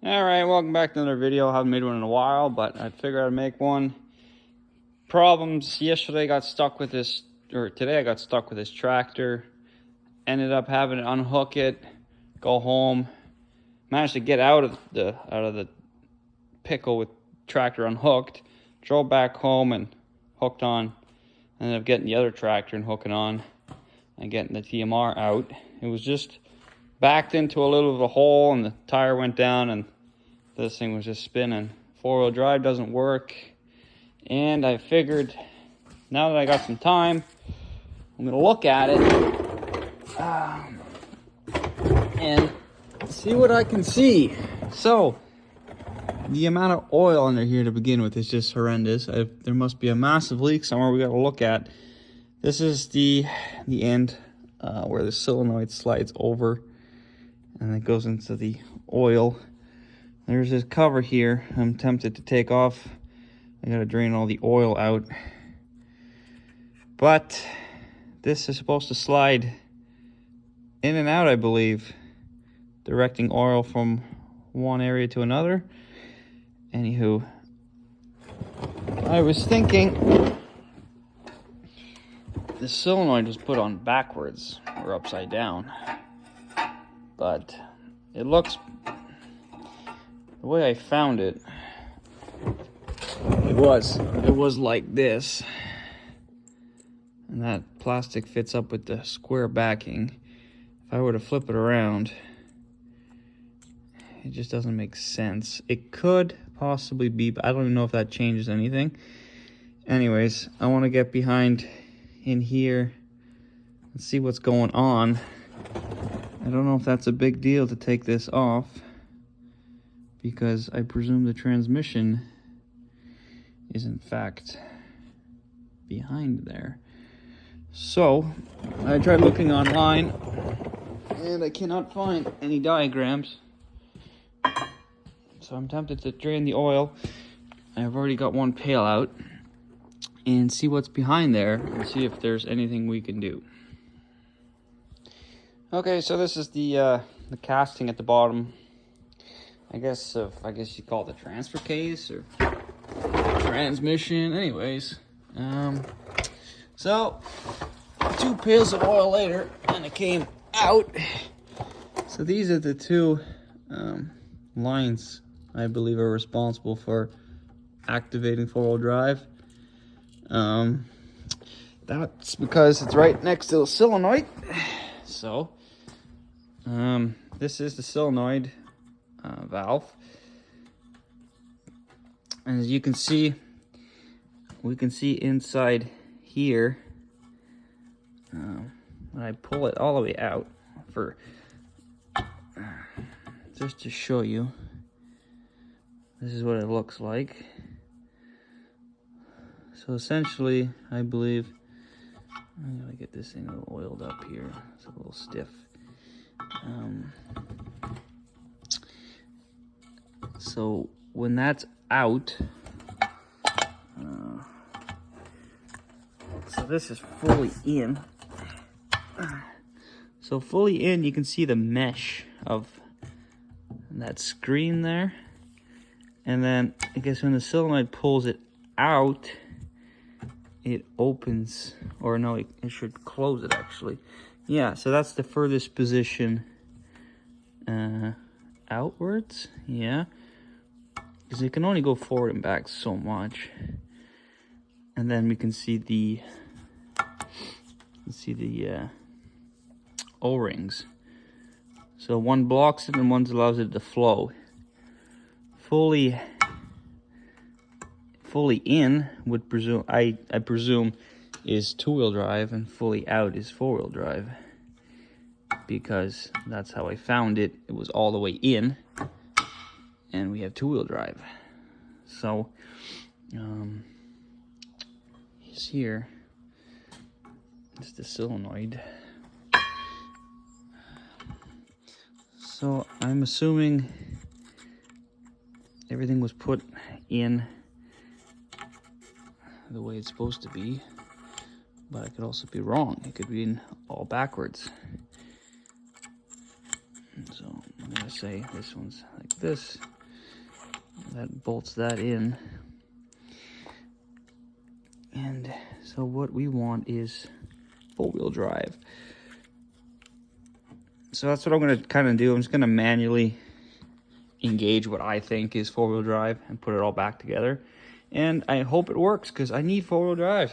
Alright, welcome back to another video. I haven't made one in a while, but I figured I'd make one. Problems. Yesterday I got stuck with this, or today I got stuck with this tractor. Ended up having to unhook it, go home. Managed to get out of the pickle with tractor unhooked. Drove back home and hooked on. Ended up getting the other tractor and hooking on and getting the TMR out. It was just backed into a little of a hole and the tire went down and this thing was just spinning. Four-wheel drive doesn't work. And I figured now that I got some time, I'm gonna look at it and see what I can see. So the amount of oil under here to begin with is just horrendous. There must be a massive leak somewhere we gotta look at. This is the end where the solenoid slides over and it goes into the oil. There's this cover here I'm tempted to take off. I gotta drain all the oil out. But this is supposed to slide in and out, I believe, directing oil from one area to another. Anywho, I was thinking the solenoid was put on backwards or upside down, but it looks, the way I found it, it was like this, and that plastic fits up with the square backing. If I were to flip it around, it just doesn't make sense. It could possibly be, but I don't even know if that changes anything. Anyways, I want to get behind in here and see what's going on. I don't know if that's a big deal to take this off, because I presume the transmission is in fact behind there. So I tried looking online and I cannot find any diagrams. So I'm tempted to drain the oil. I've already got one pail out and see what's behind there and see if there's anything we can do. Okay, so this is the casting at the bottom. I guess you call it the transfer case or transmission. Anyways, so 2 pails of oil later, and it came out. So these are the two lines I believe are responsible for activating four-wheel drive. That's because it's right next to the solenoid. So this is the solenoid valve, and as you can see, we can see inside here. When I pull it all the way out, for just to show you, this is what it looks like. So essentially, I believe I'm gonna get this thing a little oiled up here. It's a little stiff. So when that's out, so this is fully in. So fully in, you can see the mesh of that screen there. And then I guess when the solenoid pulls it out, it opens, or no, it should close it actually. Yeah, so that's the furthest position outwards, yeah. Because it can only go forward and back so much. And then we can see the O-rings. So one blocks it and one allows it to flow. Fully in would presume, I presume, is two-wheel drive, and fully out is four-wheel drive, because that's how I found it. It was all the way in, and we have two-wheel drive. So he's here. It's the solenoid. So I'm assuming everything was put in the way it's supposed to be, but I could also be wrong. It could be in all backwards. So I'm gonna say this one's like this, That bolts that in. And so what we want is four-wheel drive. So that's what I'm going to kind of do. I'm just going to manually engage what I think is four-wheel drive and put it all back together. And I hope it works because I need four-wheel drive.